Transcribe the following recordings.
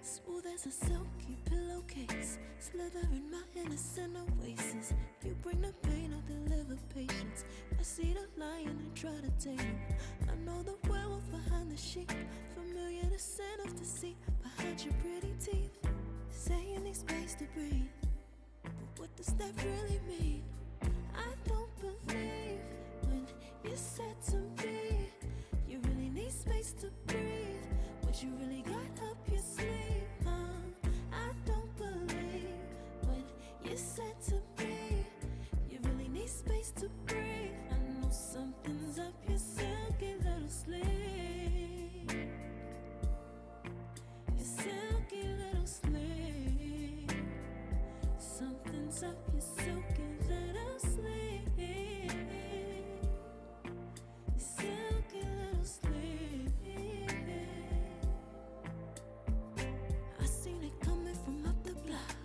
Smooth as a silky pillowcase, slither in my innocent oasis. You bring the pain, I deliver patience. I see the lion and try to tame him. I know the werewolf behind the sheep, familiar the scent of deceit behind your pretty teeth. Say you need space to breathe, but what does that really mean? I don't believe when you said to me you really need space to breathe. What you really got up your sleeve, I don't believe when you said to me you really need space to breathe. I know something's up your silky little sleeve, your silky little sleeve. Something's up your silky little sleeve, your silky little sleeve. I seen it coming from up the block.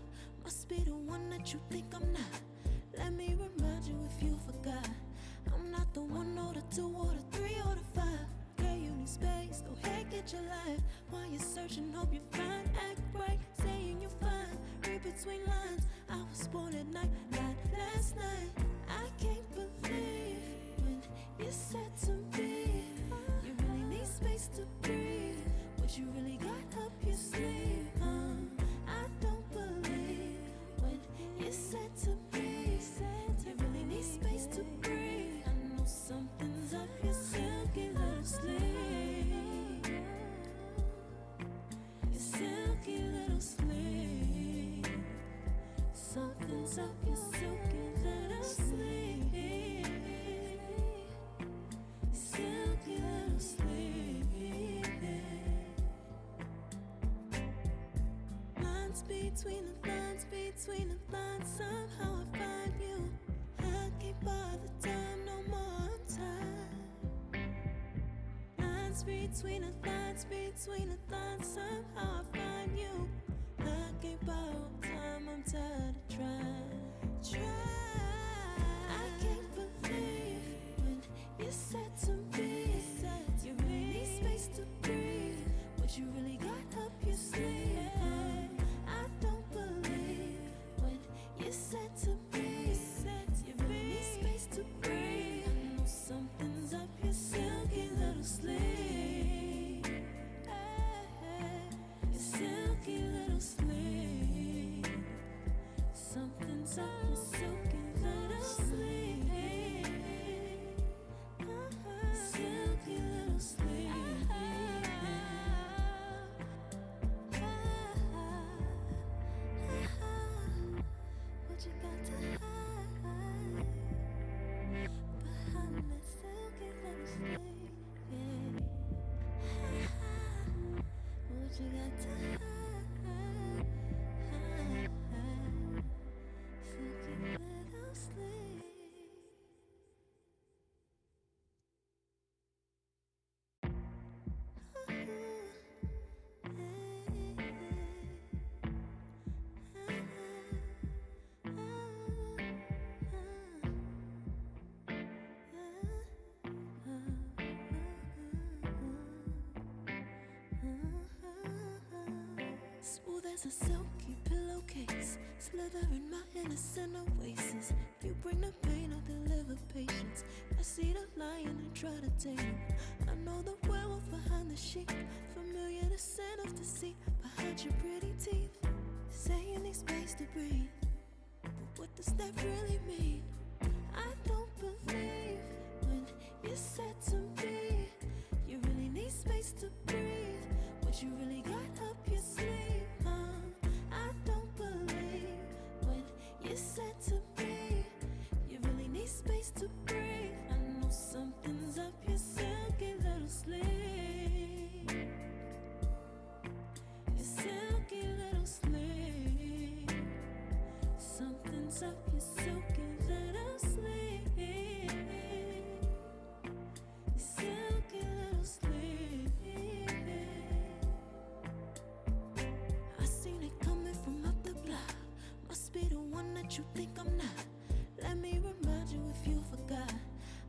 Must be the one that you think I'm not. Let me remind you if you forgot, I'm not the one or the two or the three or the five. Girl, you need space, go ahead, get your life. While you're searching, hope you find. Act right, saying you're fine. Read between lines, I was born at night, not last night. I can't believe when you said to me you really need space to breathe. What you really got up your sleeve, I don't believe when you said to me you really need space to breathe. I know something's up your silky little sleeve, your silky little sleeve. Something's up your silky little sleeve, silky little sleeve. Lines between the lines, between the lines, somehow I find you. I can't bother time no more, I'm tired. Lines between the lines, between the lines, somehow I find you. I can't borrow time, I'm tired of trying. I can't believe when you said to me you really need space to breathe. What you really got up your sleeve, I don't believe when you said to me you really need space to breathe. I know something's up your silky little sleeve, your silky little sleeve. Something's up your silky little sleeve, silky little sleeve. What you got to hide behind that silky little sleeve? What you got to hide, silky little sleeve. Smooth as a silky pillowcase, slither in my innocent oasis. You bring the pain, I deliver patience. I see the lion and try to tame him. I know the werewolf behind the sheep, familiar the scent of deceit behind your pretty teeth. Say you need space to breathe, but what does that really mean? I don't believe when you said to me you really need space to breathe. What you really got up your sleeve, I don't believe when you said to me you really need space to breathe. I know something's up your silky little sleeve, your silky little sleeve. Something's up your silky little sleeve, your silky little sleeve. I seen it coming from up the block. Must be the one that you think I'm not. Let me remind you if you forgot,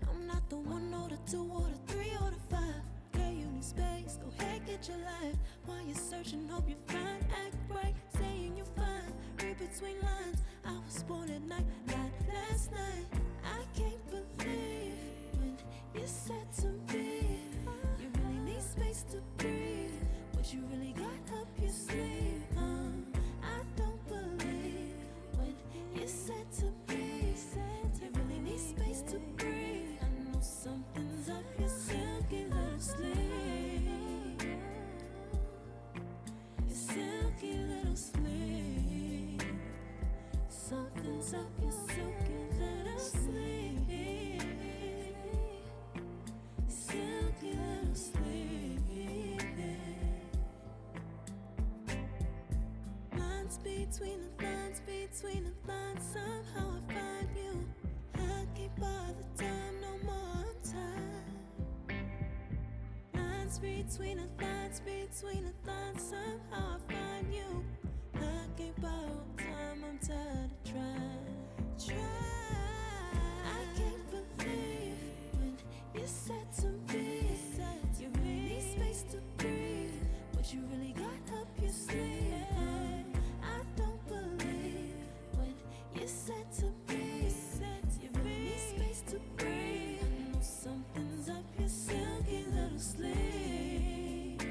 I'm not the one or the two or the three or the five. Girl, you need space, go ahead, get your life. While you're searching, hope you find. between lines. I was born at night, not last night. I can't believe when you said to me, you really need space to breathe. What you really got up your sleeve? I don't believe when you said to me, you really need space to breathe. I know something's up your silky little sleeve. Your silky little sleeve. Something's up your silky little sleeve. Silky little sleeve. Lines between the lines, between the lines. Somehow I find you. I can't bother time no more time. Lines between the lines, between the lines. Somehow I find you. I can't borrow time. I'm tired of trying. I can't believe when you said to me, you really need space to breathe. What you really got up your sleeve? I don't believe when you said to me, you really need space to breathe. I know something's up your silky little sleeve.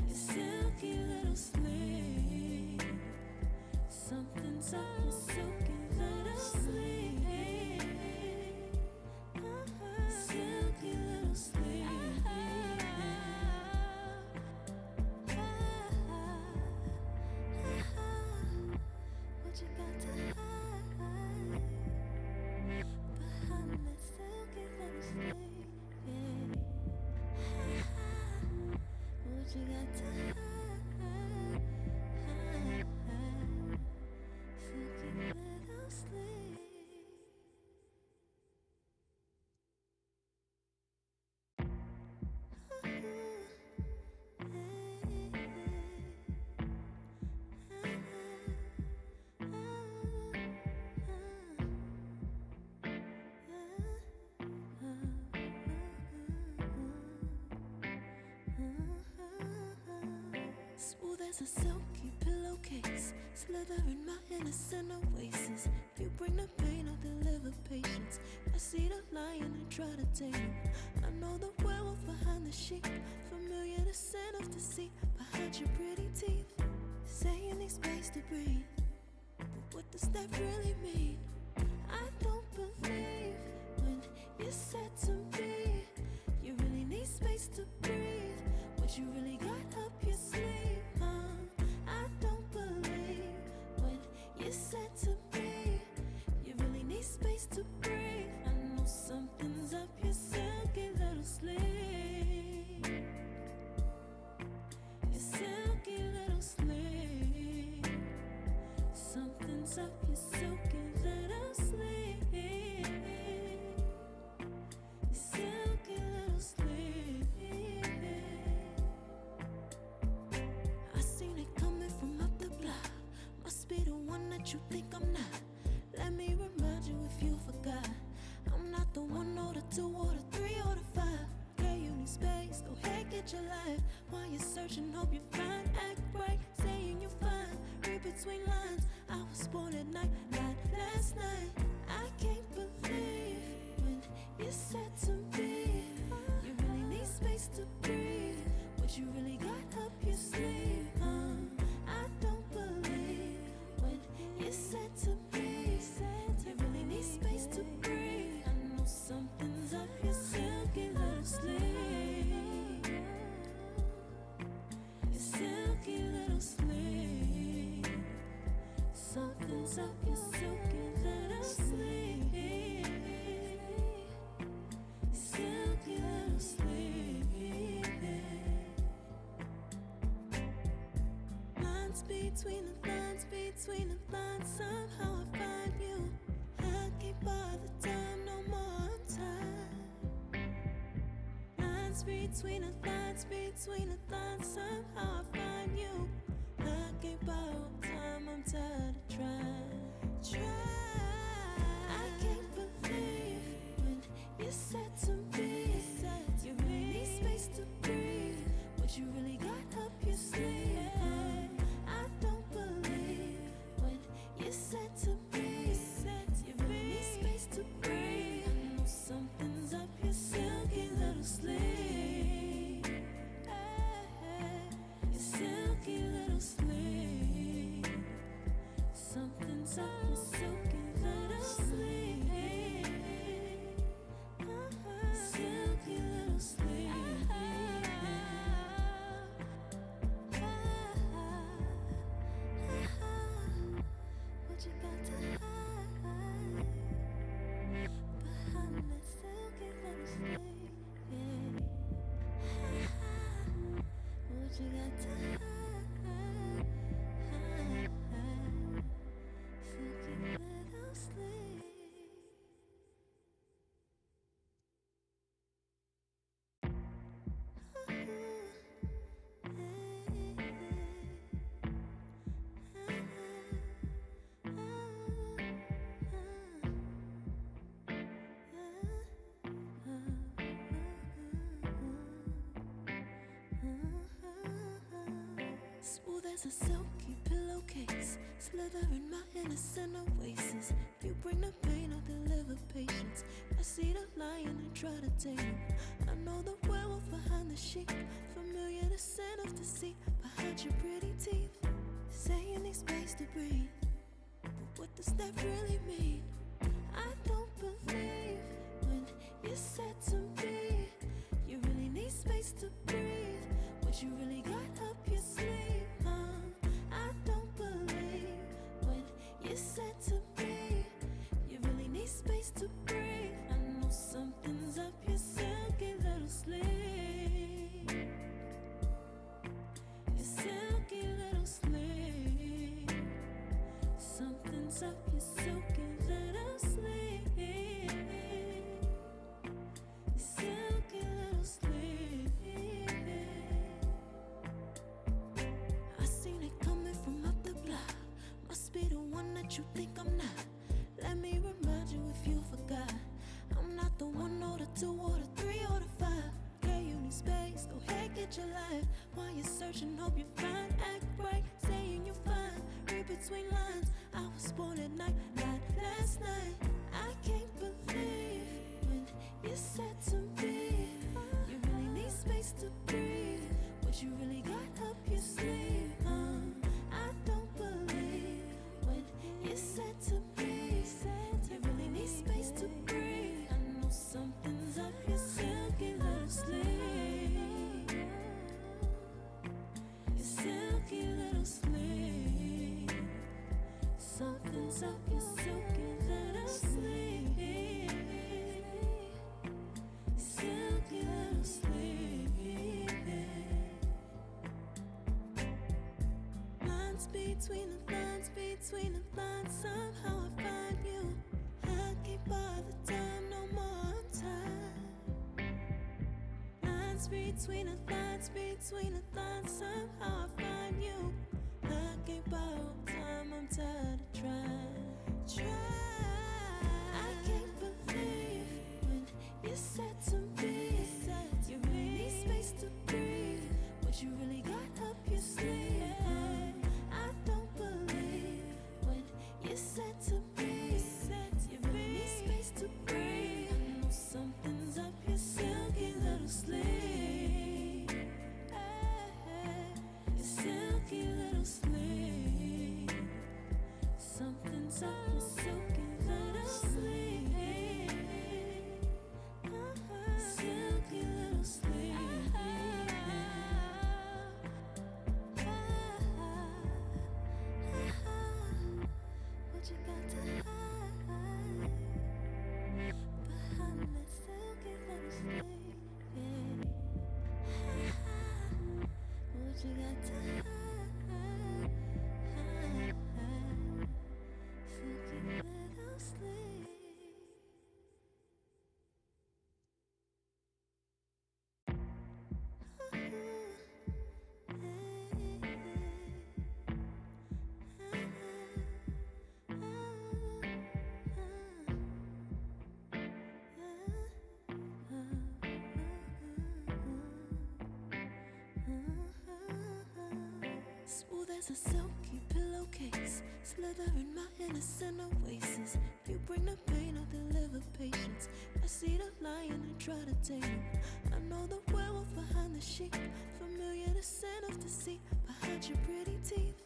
Your silky little sleeve. Something's up your silky little sleeve. Silky little sleeve. What you got to hide behind that silky little sleeve? What you got to hide? Silky little sleeve. Smooth as a silky pillowcase, slither in my innocent oasis. You bring the pain, I deliver patience. I see the lion and try to tame him. I know the werewolf behind the sheep, familiar the scent of deceit behind your pretty teeth. Say you need space to breathe, but what does that really mean? I don't believe when you said to me, you really need space to breathe. What you really got up your sleeve? I don't believe when you said to me, you really need space to breathe. I know something's up your silky little sleeve. Your silky little sleeve. Something's up your silky little sleeve. Silky little sleeve. I seen it coming from up the block. Must be the one that you think I'm not. Let me remind you if you forgot. I'm not the 1 or the 2 or the 3 or the 5. Girl, you need space, go ahead, get your life. While you're searching, hope you find. Act right, saying you're fine. Read between lines, I was born at night, not last night. I can't believe when you said to me, you really need space to breathe. What you really got up your sleeve? I don't believe when you said to me, you really need space to breathe. I know something's up your silky little sleeve. Your silky little sleeve. Something's up your silky little sleeve. Silky little sleeve. Lines between the lines, between the lines. Somehow I find you. I can't bother time no more time. Lines between the lines, between the lines. Somehow I find you. I can't borrow time. I'm tired of trying. I can't believe when you said to me, you really need space to breathe. What you really got up your sleeve? I don't believe as a silky pillowcase, slither in my innocent oasis. You bring the pain, I deliver patience. I see the lion and try to tame him. I know the werewolf behind the sheep, familiar the scent of deceit behind your pretty teeth. Say you need space to breathe, but what does that really mean? I don't believe when you said to me you really need space to breathe. What you really got up your sleeve, I don't believe when you said to me you really need space to breathe. I know something's up your silky little sleeve, your silky little sleeve. Something's up your silky little sleeve, your silky little sleeve. I seen it coming from up the block. Must be the one that you think I'm not. Let me remind you if you forgot. I'm not the 1 or the 2 or the 3 or the 5. Okay, you need space, go ahead, get your life. While you're searching, hope you find. Act right, saying you're fine. Read between lines, I was born at night, not last night. I can't believe when you said to me you really need space to breathe. What you really got up your sleeve, I don't believe when you said to me you really need space to breathe. I know something's up your silky little sleeve, your silky little sleeve. Something's up your silky little sleeve, silky little sleeve. Lines between the lines, between the lines, somehow I find you. I can't bother time, no more time. Lines between the lines, between the lines, somehow I find you. I can't borrow time, I'm tired of trying. I can't believe when you said to me you really need space to breathe. What you really got up your sleeve, I don't believe when you said to me you really need space to breathe. I know something's up your silky little sleeve, your silky little sleeve. Something's up your silky little sleeve, silky little sleeve. What you got to hide behind that silky little sleeve? What you got to hide, silky little sleeve. Smooth as a silky pillowcase, slither in my innocent oasis. You bring the pain, I deliver patience. I see the lion and try to tame him. I know the werewolf behind the sheep, familiar the scent of deceit behind your pretty teeth.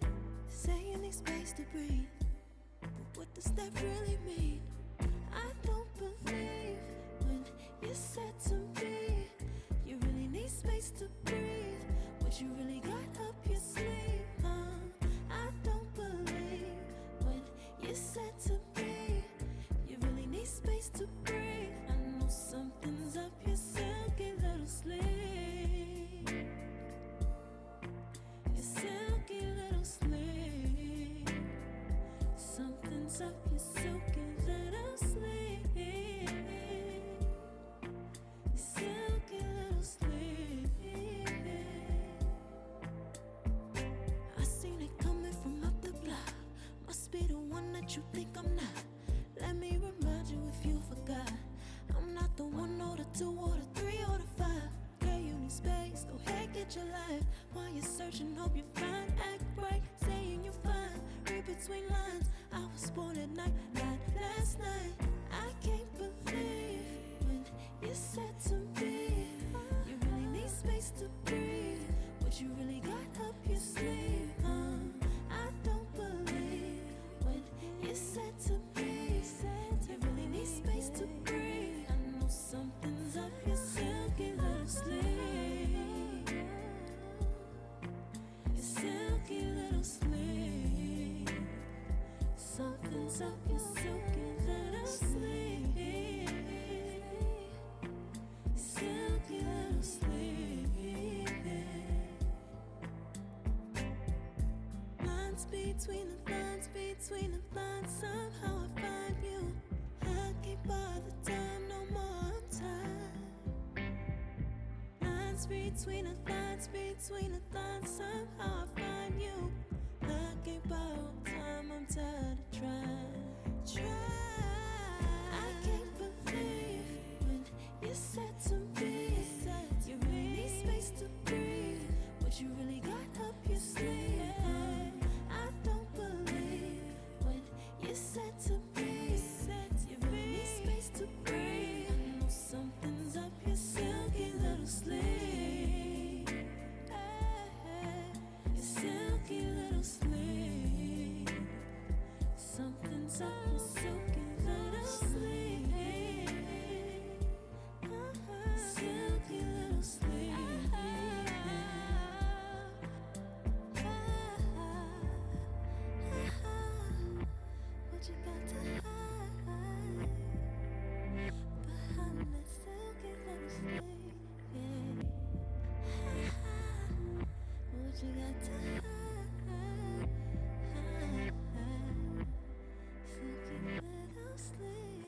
Say you need space to breathe, but what does that really mean? I don't believe when you said to me you really need space to breathe. What you really got up your sleeve, I don't believe when you said to me you really need space to breathe. I know something's up your silky little sleeve, your silky little sleeve. Something's up your silky little sleeve, silky little sleeve. I seen it coming from up the block. Must be the one that you think I'm not. Let me remind you if you forgot. I'm not the 1 or the 2 or the 3 or the 5. Okay, you need space, go ahead, get at your life while you're searching. Hope you find, act right, saying you're fine. Read between lines. I was born at night, not last night. I can't believe when you said to me, you really need space to breathe. What you really got up your sleeve? I don't believe when you said to me, you really need space to breathe. I know something's up your silky little sleeve. Your silky little sleeve. Something's up your silky little sleeve. Silky little sleeve. Lines between the lines, between the lines. Somehow I find you. I can't bother time no more. I'm tired. Lines between the lines, between the lines. Somehow I find you. I can't borrow time. I'm tired of trying. I can't believe when you said to me, you really need space to breathe. What you really got up your sleeve? I don't believe when you said to me, you really need space to breathe. I know something's up your silky little sleeve. Your silky little sleeve. Something's up your silky little sleeve. Silky little sleeve. What you got to hide behind that silky little sleeve? What you got to hide? Silky little sleeve.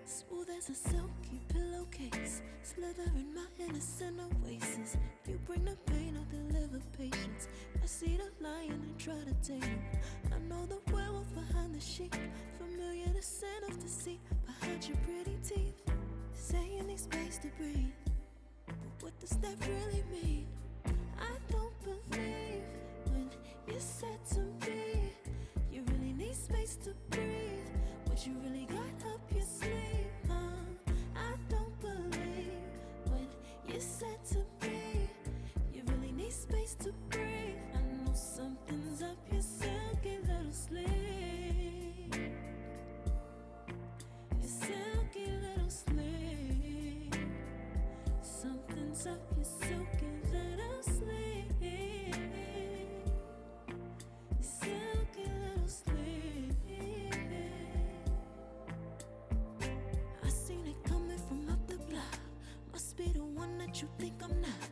Smooth as a silky pillowcase, slither in my innocent oasis. You bring the pain, I deliver patience. I see the lion and try to tame him. I know the werewolf behind the sheep, familiar the scent of deceit behind your pretty teeth. Say you need space to breathe, but what does that really mean? I don't believe when you said to me, you really need space to breathe. What you really got up your sleeve? I don't believe when you said to me, you really need space to breathe. I know something's up your silky little sleeve. Your silky little sleeve. Something's up your silky little sleeve. Silky little sleeve. I seen it coming from up the block. Must be the one that you think I'm not.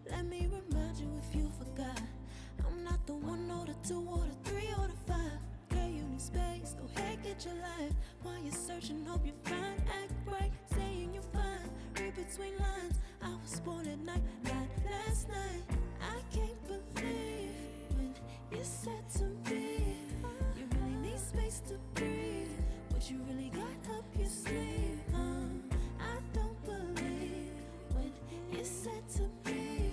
Let me remind you if you forgot. I'm not the 1 or the 2 or the 3 or the 5. Okay, you need space, go ahead, get your life. While you're searching, hope you find, act right, saying you're fine. Read between lines. I was born at night, not last night. I can't believe when you said to me, you really need space to breathe. What you really got up your sleeve? I don't believe when you said to me,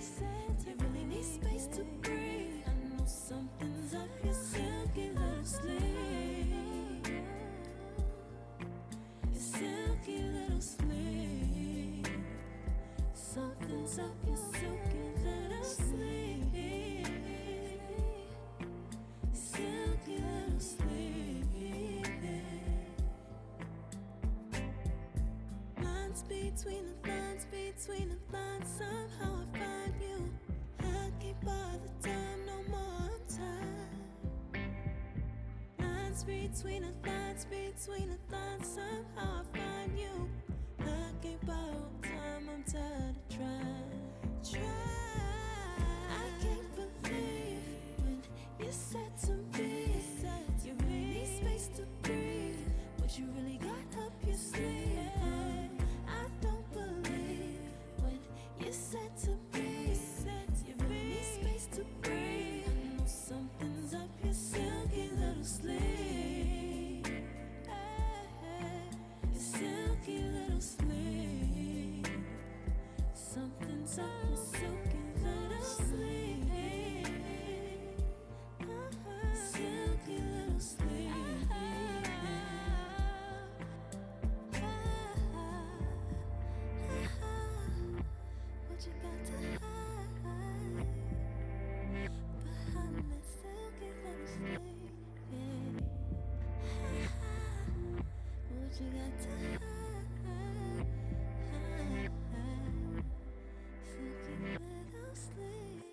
you really need space to breathe. I know something's up your silky little sleeve. Your silky little sleeve. Something's up your silky little sleeve. Silky little sleeve. Lines between the lines, between the lines. Somehow I find you. I can't bother time no more. I'm tired. Lines between the lines, between the lines. Somehow I find you. I can't borrow time. I'm tired of trying. I can't believe when you said to me, you really need space to breathe. silky little sleep. Silky little sleep. What you got to hide behind that silky little sleep? What you got to hide? Silky little sleep.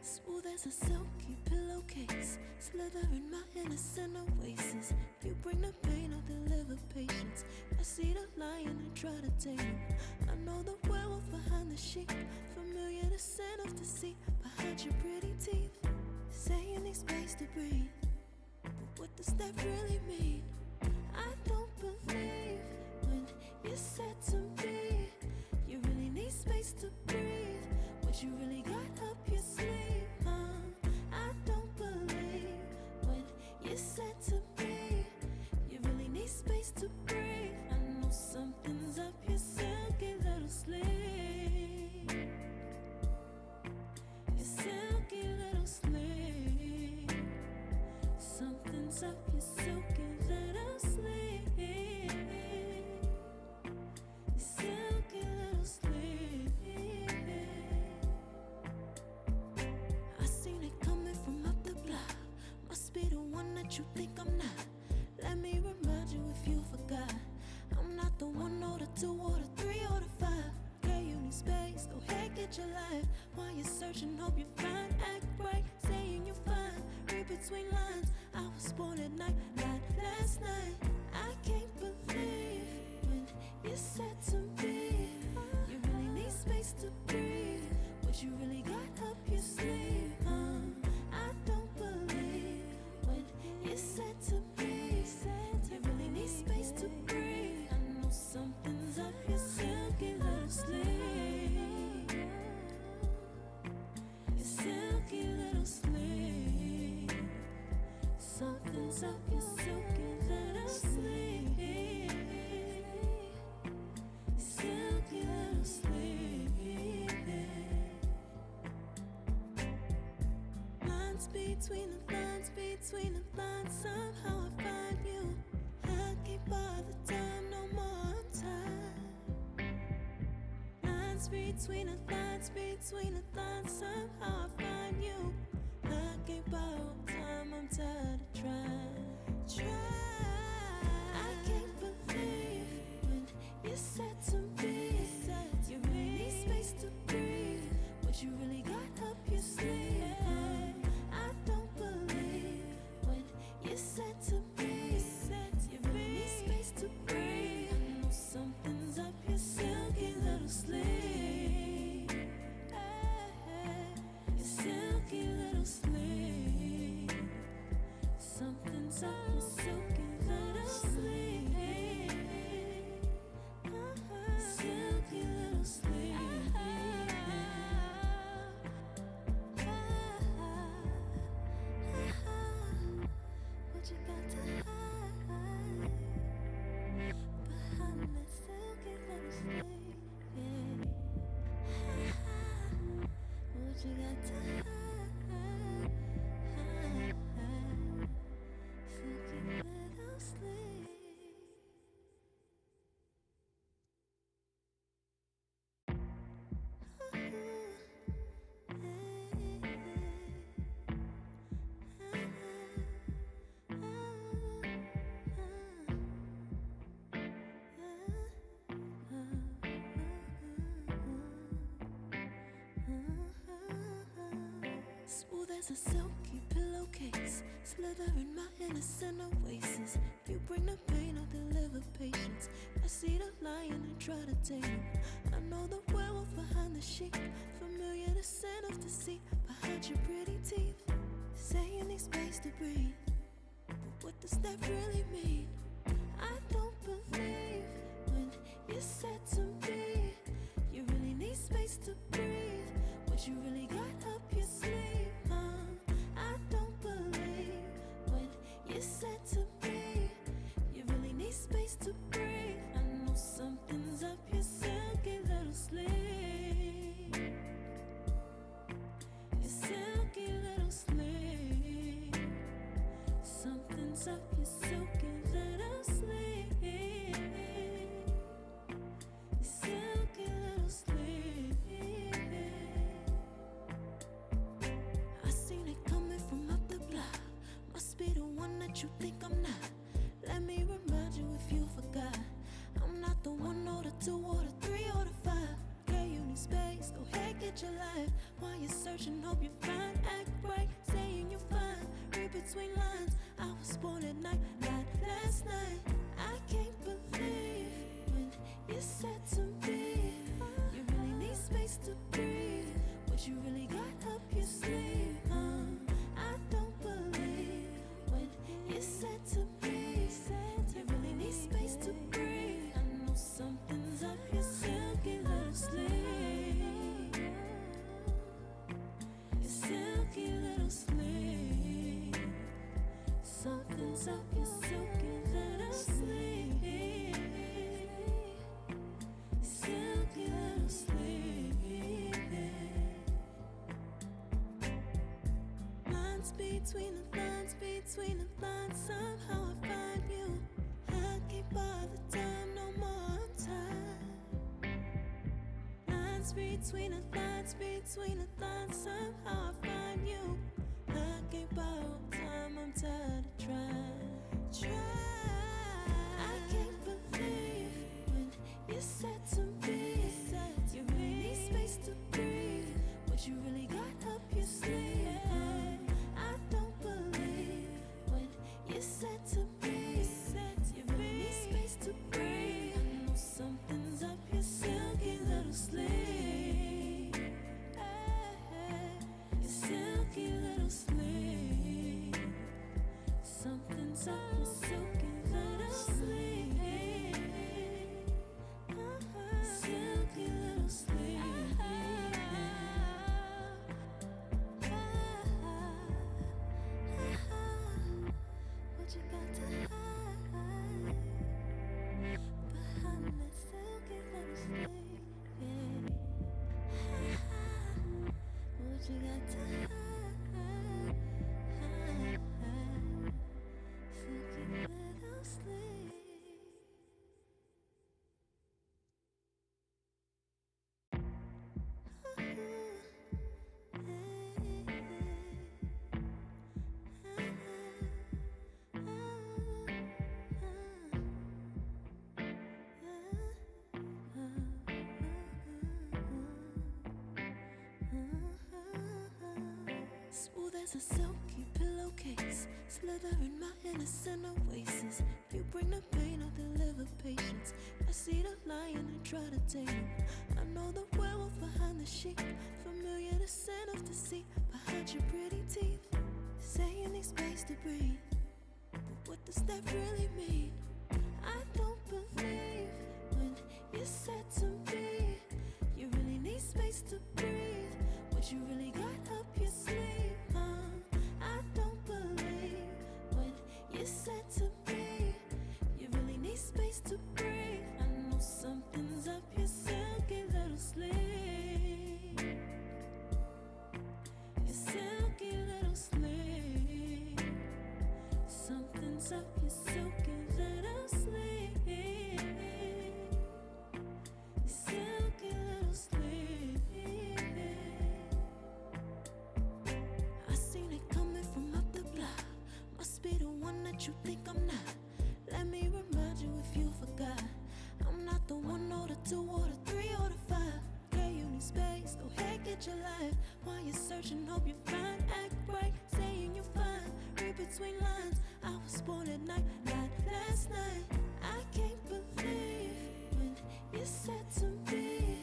Smooth as a silky pillowcase, slither in my innocent oasis. You bring the pain, I'll deliver patience. I see the lion and try to tame him. I know the werewolf behind the sheep, familiar the scent of deceit behind your pretty teeth. Saying need space to breathe, but what does that really mean? I don't believe when you said to me you really need space to breathe. What you really got up your sleeve, I don't believe when you said to me you really need space to breathe. I know something's up your silky little sleeve. Your silky little sleeve. Something's up your silky little sleeve. Your silky little sleeve. I seen it coming from up the block. Must be the one that you think I'm not. Let me remind you if you forgot. I'm not the 1 or the 2 or the 3 or the 5. Girl, you need space, go ahead, get your life. While you're searching, hope you find. Act right, saying you're fine. Read between lines, I was born at night, not last night. I can't believe when you said to me you really need space to breathe. What you really got up your sleeve, I don't believe when you said to me you really need space to breathe. I know something's up your silky little sleeve. Your silky little sleeve. Something's up your silky little sleeve. Silky little sleeve. Lines between the lines, between the lines, somehow I find you. I can't bother time no more, I'm tired. Lines between the lines, between the lines, somehow I find you. I can't borrow time, I'm tired of trying. I can't believe when you said to me you really need space to breathe. What you really got up your sleeve, I don't believe when you said to me you really need space to breathe. I know something's up your silky little sleeve. Your silky little sleeve. Something's up your silky little sleeve. Silky little sleeve. What you got to hide behind that silky little sleeve? What you got to hide? Silky little sleeve. Smooth as a silky pillowcase, slither in my innocent oasis. You bring the pain, I'll deliver patience. I see the lion and try to tame him. I know the werewolf behind the sheep, familiar the scent of deceit behind your pretty teeth. Saying need space to breathe, but what does that really mean? I don't believe when you said to me you really need space to breathe. What you really got up your sleeve, I don't believe when you said to me you really need space to breathe. I know something's up your silky little sleeve. Your silky little sleeve. Something's up your silky little sleeve. Your silky little sleeve. I seen it coming from up the block. Must be the one that you think I'm not. Let me remind you if you forgot. I'm not the one or the two or the three or the five. Girl, you need space, go ahead, get your life. While you're searching, hope you find. Act right, saying you're fine. Read between lines, I was born at night, not last night. I can't believe when you said to me you really need space to breathe. What you really got up your sleeve, I don't believe when you said to me you really need space to breathe. I know something's up your silky little sleeve. Your silky little sleeve. Something's up your silky little sleeve. Silky little sleeve. Lines between the lines, between the lines, somehow I find you. I can't bother time no more, I'm tired. Lines between the lines, between the lines, somehow I find you. I can't borrow time, I'm tired of trying. I can't believe when you said to me you really need space to breathe. What you really got up your sleeve, I don't believe when you said to me you really need space to breathe. I know something's up your silky little sleeve. Your silky little sleeve. Something's up your silky little sleeve. Silky little sleeve. What you got to hide behind that silky little sleeve? What you got to hide? Silky little sleeve. Smooth as a silky pillowcase, slithering my innocent oasis. You bring the pain, I deliver patience. I see the lion and try to tame him. I know the werewolf behind the sheep, familiar the scent of deceit behind your pretty teeth. Say you need space to breathe, but what does that really mean? I don't believe when you said to me you really need space to breathe. What you really got up your sleeve, I don't believe when you said to me you really need space to breathe. I know something's up your silky little sleeve. Your silky little sleeve. Something's up your silky little sleeve. Your silky little sleeve. I seen it coming from up the block. Must be the one that you think I'm not. Let me remind you if you forgot. I'm not the one or the two or the three or the five. Girl, you need space, go ahead, get your life. While you're searching, hope you find. Act right, saying you're fine. Read between lines, I was born at night, not last night. I can't believe when you said to me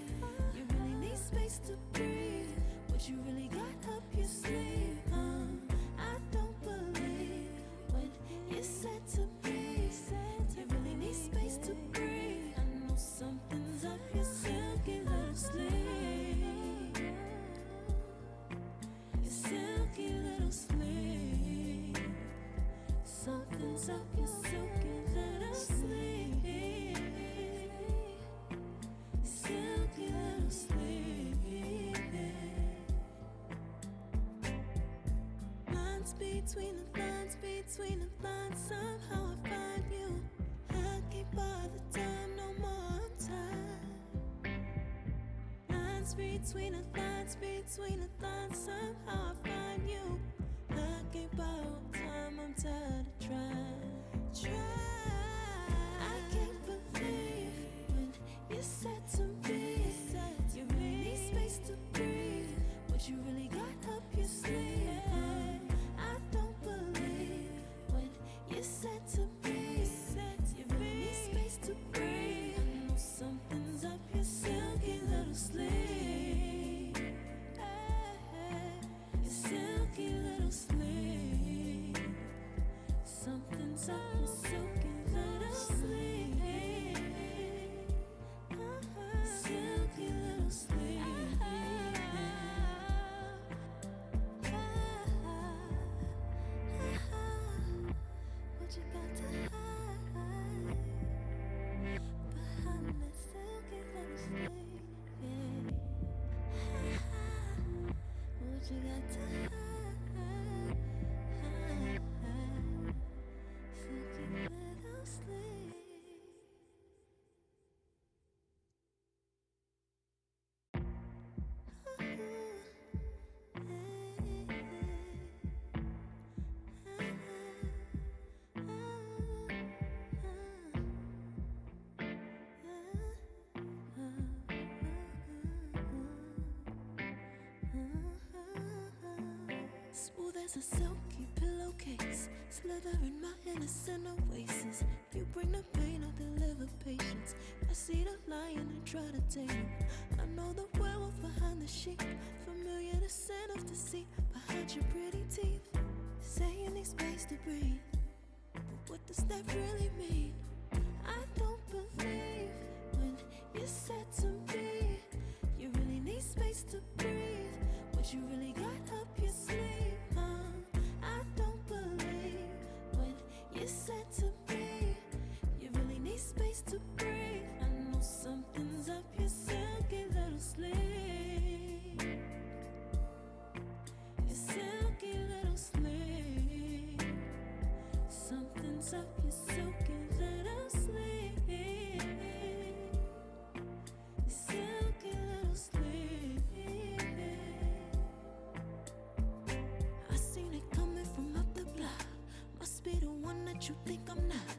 you really need space to breathe. What you really got up your sleeve, I don't believe when you said sleeve. Your silky little sleeve. Something's up your silky little sleeve. Silky little sleeve. Lines between the lines, between the lines. Somehow I find you. I can't buy the time, no more time. Lines between the lines, between the lines. Somehow I find you. I can't buy time, I'm tired of trying. I can't believe when you said to me, you really need space to breathe. What you really got up your sleeve. I don't believe when you said to me, you really need space to breathe. I know something's up your silky little sleeve. Your silky little sleeve. Something's up your silky little sleeve. Silky little sleeve. What you got to hide behind that silky little sleeve? What you got to hide? Silky little sleeve. Smooth as a silky pillowcase, slither in my innocent oasis. You bring the pain, I deliver patience. I see the lion and try to tame him. I know the werewolf behind the sheep, familiar the scent of deceit behind your pretty teeth. Say you need space to breathe, but what does that really mean? I don't believe when you said to me, you really need space to breathe. What you really got up your sleeve, I don't believe when you said to me, you really need space to breathe. I know something's up your silky little sleeve. Your silky little sleeve. Something's up your silky little sleeve. Silky little sleeve. I seen it coming from up the block. Must be the one that you think I'm not.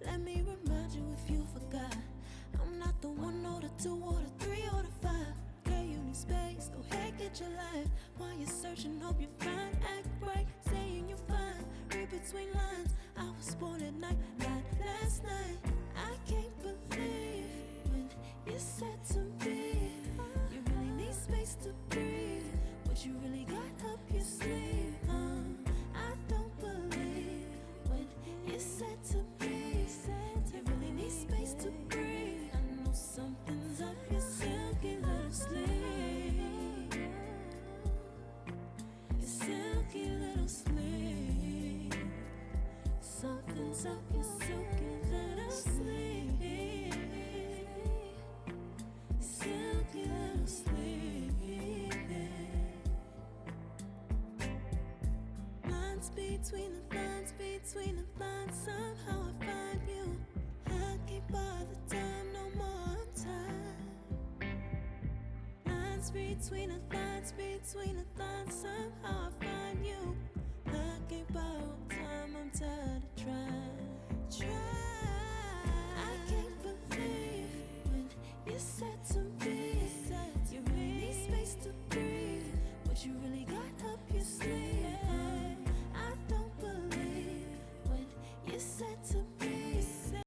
Let me remind you if you forgot. I'm not the one or the two or the three or the five. Girl, you need space, go ahead, get your life. While you're searching, hope you find. Act right, saying you're fine. Read between lines, I was born at night, not last night. I can't believe when you said to me, you really need space to breathe. What you really got up your sleeve, I don't believe when you said to me, you really need space to breathe. I know something's up your silky little sleeve. Your silky little sleeve. Something's up your silky little sleeve. Silky little sleeve. Lines between the lines, between the lines. Somehow I find you. I can't buy the time, no more time. Lines between the lines, between the lines. Somehow I find